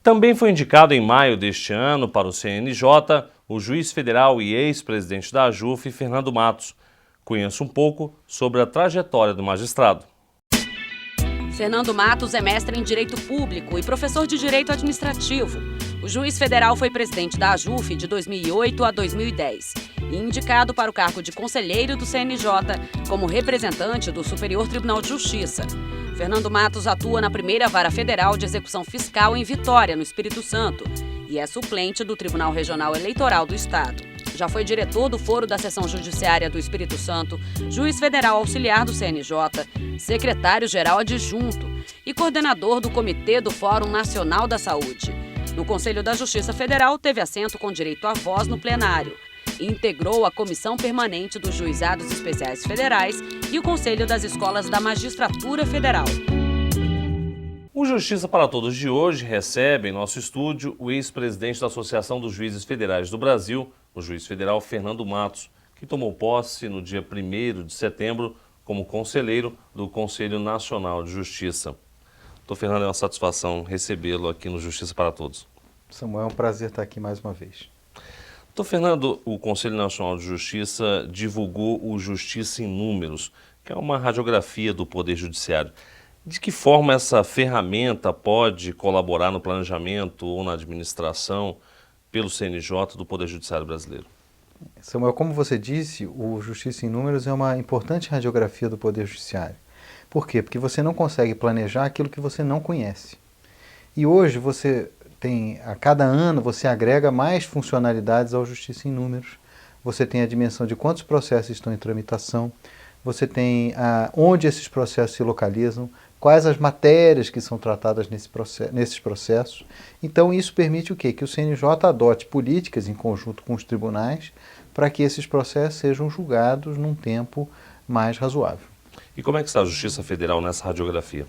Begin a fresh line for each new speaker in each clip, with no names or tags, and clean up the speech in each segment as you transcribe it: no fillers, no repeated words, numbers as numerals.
Também foi indicado em maio deste ano para o CNJ o juiz federal e ex-presidente da AJUF, Fernando Matos. Conheça um pouco sobre a trajetória do magistrado.
Fernando Matos é mestre em Direito Público e professor de Direito Administrativo. O juiz federal foi presidente da AJUF de 2008 a 2010 e indicado para o cargo de conselheiro do CNJ como representante do Superior Tribunal de Justiça. Fernando Matos atua na primeira Vara Federal de Execução Fiscal em Vitória, no Espírito Santo, e é suplente do Tribunal Regional Eleitoral do Estado. Já foi diretor do Foro da Seção Judiciária do Espírito Santo, juiz federal auxiliar do CNJ, secretário-geral adjunto e coordenador do Comitê do Fórum Nacional da Saúde. No Conselho da Justiça Federal, teve assento com direito à voz no plenário. Integrou a Comissão Permanente dos Juizados Especiais Federais e o Conselho das Escolas da Magistratura Federal.
O Justiça para Todos de hoje recebe em nosso estúdio o ex-presidente da Associação dos Juízes Federais do Brasil, o juiz federal Fernando Matos, que tomou posse no dia 1º de setembro como conselheiro do Conselho Nacional de Justiça. Doutor Fernando, é uma satisfação recebê-lo aqui no Justiça para Todos.
Samuel, é um prazer estar aqui mais uma vez.
Doutor Fernando, o Conselho Nacional de Justiça divulgou o Justiça em Números, que é uma radiografia do Poder Judiciário. De que forma essa ferramenta pode colaborar no planejamento ou na administração pelo CNJ do Poder Judiciário brasileiro?
Samuel, como você disse, o Justiça em Números é uma importante radiografia do Poder Judiciário. Por quê? Porque você não consegue planejar aquilo que você não conhece. E hoje a cada ano você agrega mais funcionalidades ao Justiça em Números. Você tem a dimensão de quantos processos estão em tramitação, você tem onde esses processos se localizam, quais as matérias que são tratadas nesses processos. Então isso permite o quê? Que o CNJ adote políticas em conjunto com os tribunais para que esses processos sejam julgados num tempo mais razoável.
E como é que está a Justiça Federal nessa radiografia?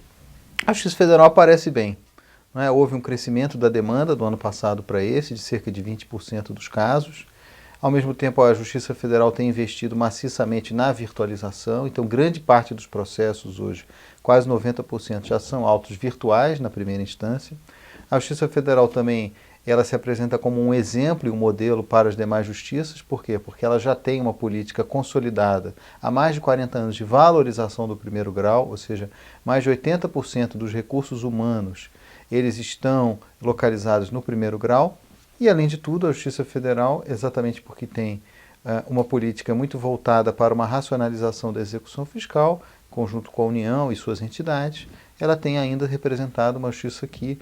A Justiça Federal aparece bem. Houve um crescimento da demanda do ano passado para esse, de cerca de 20% dos casos. Ao mesmo tempo, a Justiça Federal tem investido maciçamente na virtualização, então grande parte dos processos hoje, quase 90%, já são autos virtuais na primeira instância. A Justiça Federal também ela se apresenta como um exemplo e um modelo para as demais justiças. Por quê? Porque ela já tem uma política consolidada há mais de 40 anos de valorização do primeiro grau, ou seja, mais de 80% dos recursos humanos eles estão localizados no primeiro grau. E, além de tudo, a Justiça Federal, exatamente porque tem uma política muito voltada para uma racionalização da execução fiscal, conjunto com a União e suas entidades, ela tem ainda representado uma justiça que,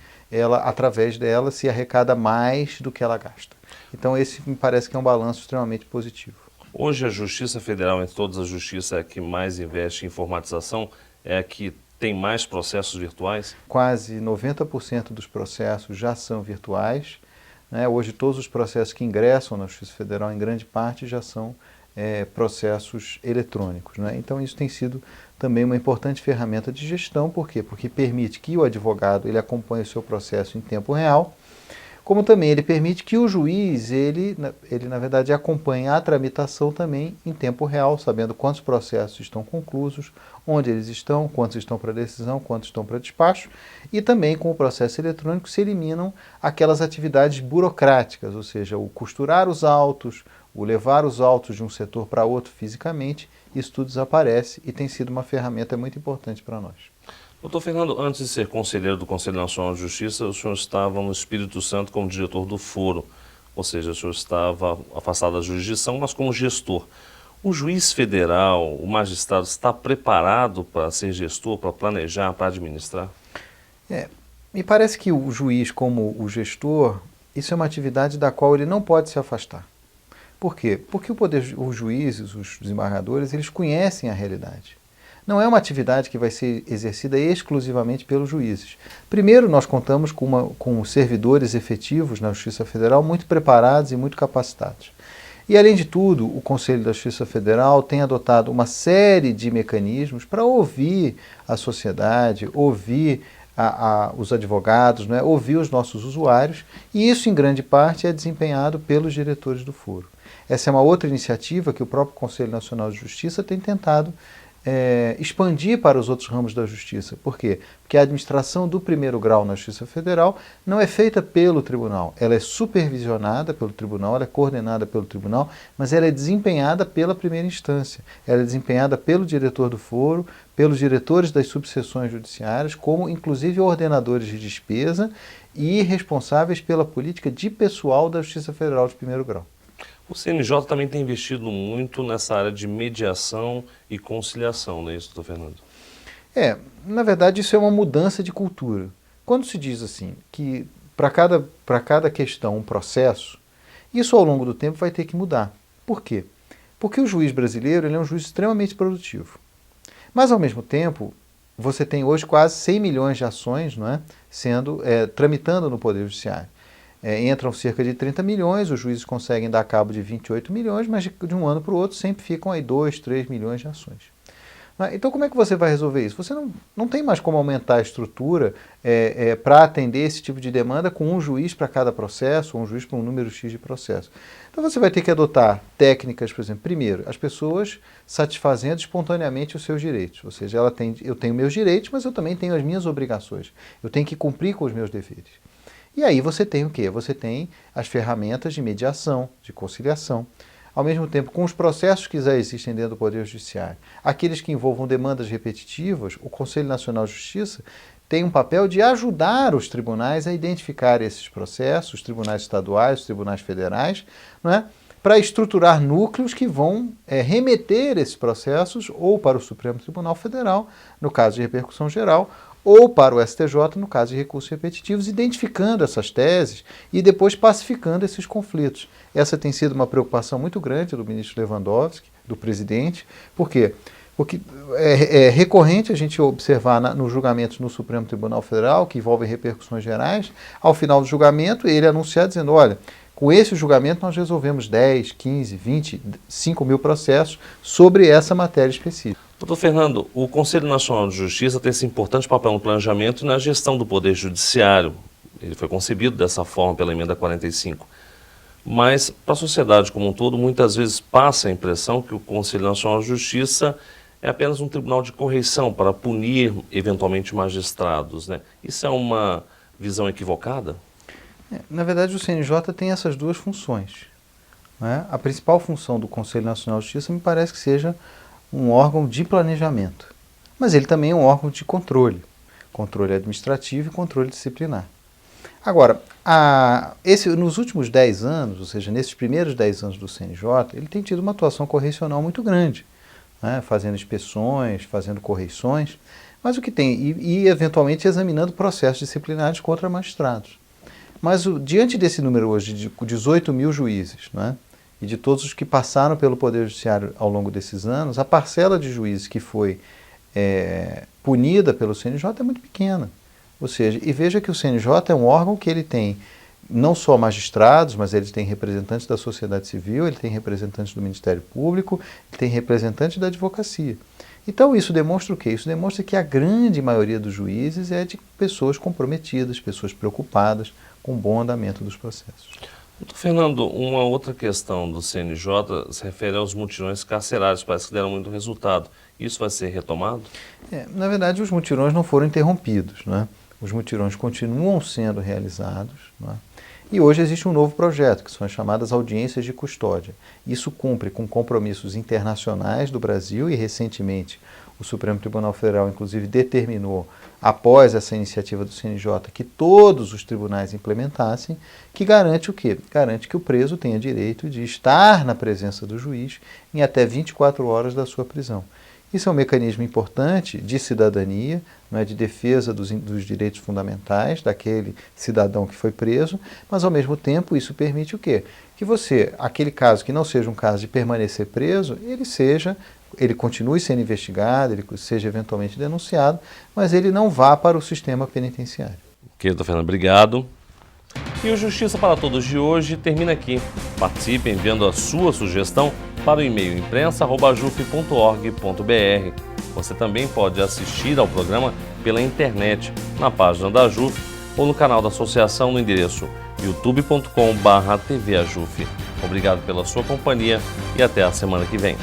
através dela, se arrecada mais do que ela gasta. Então, esse me parece que é um balanço extremamente positivo.
Hoje, a Justiça Federal, entre todas as justiças, é a que mais investe em informatização, é a que tem mais processos virtuais?
Quase 90% dos processos já são virtuais. Hoje, todos os processos que ingressam na Justiça Federal, em grande parte, já são processos eletrônicos. Então, isso tem sido também uma importante ferramenta de gestão. Por quê? Porque permite que o advogado ele acompanhe o seu processo em tempo real, como também ele permite que o juiz, ele na verdade, acompanhe a tramitação também em tempo real, sabendo quantos processos estão conclusos, onde eles estão, quantos estão para decisão, quantos estão para despacho, e também com o processo eletrônico se eliminam aquelas atividades burocráticas, ou seja, o costurar os autos, o levar os autos de um setor para outro fisicamente, isso tudo desaparece e tem sido uma ferramenta muito importante para nós.
Doutor Fernando, antes de ser conselheiro do Conselho Nacional de Justiça, o senhor estava no Espírito Santo como diretor do Foro, ou seja, o senhor estava afastado da jurisdição, mas como gestor. O juiz federal, o magistrado, está preparado para ser gestor, para planejar, para administrar?
Me parece que o juiz, como o gestor, isso é uma atividade da qual ele não pode se afastar. Por quê? Porque os juízes, os desembargadores, eles conhecem a realidade. Não é uma atividade que vai ser exercida exclusivamente pelos juízes. Primeiro, nós contamos com servidores efetivos na Justiça Federal muito preparados e muito capacitados. E, além de tudo, o Conselho da Justiça Federal tem adotado uma série de mecanismos para ouvir a sociedade, ouvir os advogados, ouvir os nossos usuários, e isso, em grande parte, é desempenhado pelos diretores do foro. Essa é uma outra iniciativa que o próprio Conselho Nacional de Justiça tem tentado expandir para os outros ramos da justiça. Por quê? Porque a administração do primeiro grau na Justiça Federal não é feita pelo tribunal, ela é supervisionada pelo tribunal, ela é coordenada pelo tribunal, mas ela é desempenhada pela primeira instância, ela é desempenhada pelo diretor do foro, pelos diretores das subseções judiciárias, como inclusive ordenadores de despesa e responsáveis pela política de pessoal da Justiça Federal de primeiro grau.
O CNJ também tem investido muito nessa área de mediação e conciliação, não é isso, doutor Fernando?
Na verdade isso é uma mudança de cultura. Quando se diz assim, que para cada questão um processo, isso ao longo do tempo vai ter que mudar. Por quê? Porque o juiz brasileiro ele é um juiz extremamente produtivo. Mas ao mesmo tempo, você tem hoje quase 100 milhões de ações, não é, tramitando no Poder Judiciário. Entram cerca de 30 milhões, os juízes conseguem dar cabo de 28 milhões, mas de um ano para o outro sempre ficam aí 2, 3 milhões de ações. Então como é que você vai resolver isso? Você não tem mais como aumentar a estrutura para atender esse tipo de demanda com um juiz para cada processo, ou um juiz para um número X de processo. Então você vai ter que adotar técnicas, por exemplo, primeiro, as pessoas satisfazendo espontaneamente os seus direitos. Ou seja, eu tenho meus direitos, mas eu também tenho as minhas obrigações. Eu tenho que cumprir com os meus deveres. E aí você tem o quê? Você tem as ferramentas de mediação, de conciliação, ao mesmo tempo com os processos que já existem dentro do Poder Judiciário. Aqueles que envolvam demandas repetitivas, o Conselho Nacional de Justiça tem um papel de ajudar os tribunais a identificar esses processos, os tribunais estaduais, os tribunais federais, não é? Para estruturar núcleos que vão remeter esses processos ou para o Supremo Tribunal Federal, no caso de repercussão geral, ou para o STJ, no caso de recursos repetitivos, identificando essas teses e depois pacificando esses conflitos. Essa tem sido uma preocupação muito grande do ministro Lewandowski, do presidente. Por quê? Porque é recorrente a gente observar nos julgamentos no Supremo Tribunal Federal, que envolvem repercussões gerais, ao final do julgamento ele anunciar dizendo, olha, com esse julgamento nós resolvemos 10, 15, 20, 5 mil processos sobre essa matéria específica.
Doutor Fernando, o Conselho Nacional de Justiça tem esse importante papel no planejamento e na gestão do Poder Judiciário. Ele foi concebido dessa forma pela Emenda 45. Mas, para a sociedade como um todo, muitas vezes passa a impressão que o Conselho Nacional de Justiça é apenas um tribunal de correição para punir, eventualmente, magistrados, né? Isso é uma visão equivocada?
Na verdade, o CNJ tem essas duas funções, né? A principal função do Conselho Nacional de Justiça me parece que seja um órgão de planejamento, mas ele também é um órgão de controle administrativo e controle disciplinar. Agora, nos últimos 10 anos, ou seja, nesses primeiros 10 anos do CNJ, ele tem tido uma atuação correcional muito grande, né? Fazendo inspeções, fazendo correições, mas e eventualmente examinando processos disciplinares contra magistrados. Mas diante desse número hoje de 18 mil juízes, né? E de todos os que passaram pelo Poder Judiciário ao longo desses anos, a parcela de juízes que foi punida pelo CNJ é muito pequena. Ou seja, e veja que o CNJ é um órgão que ele tem não só magistrados, mas ele tem representantes da sociedade civil, ele tem representantes do Ministério Público, ele tem representantes da advocacia. Então isso demonstra o quê? Isso demonstra que a grande maioria dos juízes é de pessoas comprometidas, pessoas preocupadas com o bom andamento dos processos.
Doutor Fernando, uma outra questão do CNJ se refere aos mutirões carcerários, parece que deram muito resultado. Isso vai ser retomado?
Na verdade, os mutirões não foram interrompidos, né? Os mutirões continuam sendo realizados, né? E hoje existe um novo projeto, que são as chamadas audiências de custódia. Isso cumpre com compromissos internacionais do Brasil e, recentemente, o Supremo Tribunal Federal, inclusive, determinou, após essa iniciativa do CNJ, que todos os tribunais implementassem, que garante o quê? Garante que o preso tenha direito de estar na presença do juiz em até 24 horas da sua prisão. Isso é um mecanismo importante de cidadania, não é, de defesa dos direitos fundamentais daquele cidadão que foi preso, mas ao mesmo tempo isso permite o quê? Que aquele caso que não seja um caso de permanecer preso, ele continue sendo investigado, ele seja eventualmente denunciado, mas ele não vá para o sistema penitenciário.
Ok, doutor Fernando, obrigado. E o Justiça para Todos de hoje termina aqui. Participe enviando a sua sugestão para o e-mail imprensa@juf.org.br. Você também pode assistir ao programa pela internet, na página da JUF ou no canal da associação no endereço youtube.com/tvajuf. Obrigado pela sua companhia e até a semana que vem.